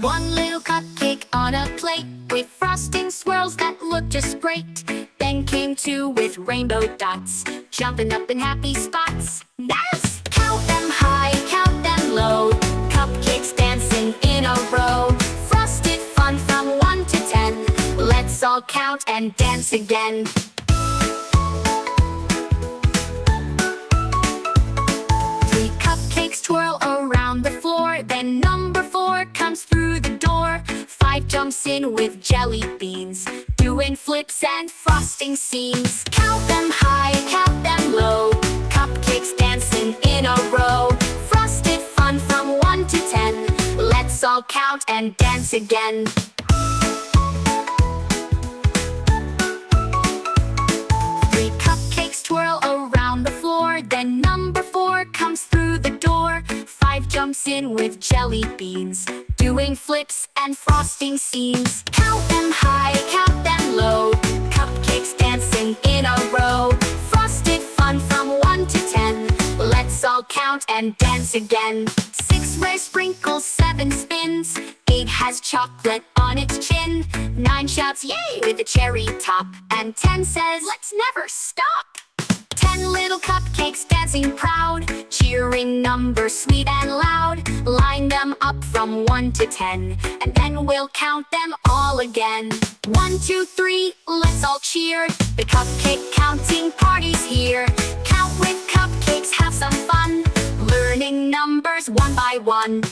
One little cupcake on a plate with frosting swirls that looked just great. Then came two with rainbow dots, jumping up in happy spots. Yes! Count them high, count them low, cupcakes dancing in a row. Frosted fun from 1 to 10. Let's all count and dance again. Three cupcakes twirl around the floor, then number 4 comes through the door. 5 jumps in with jelly beans, doing flips and frosting scenes. Count them high, count them low, cupcakes dancing in a row. Frosted fun from 1 to 10. Let's all count and dance again. Three cupcakes twirl around the floor, then number 4 comes through the door. 5 jumps in with jelly beans, doing flips and frosting scenes. Count them high, count them low, cupcakes dancing in a row. Frosted fun from 1 to 10. Let's all count and dance again. 6 rare sprinkles, 7 spins, 8 has chocolate on its chin. 9 shouts yay with a cherry top, and 10 says let's never stop. 10 little cupcakes dancing proud, cheering numbers sweet and loud. Line them up from 1 to 10, and then we'll count them all again. 1, 2, 3, let's all cheer. The cupcake counting party's here. Count with cupcakes, have some fun, learning numbers one by one.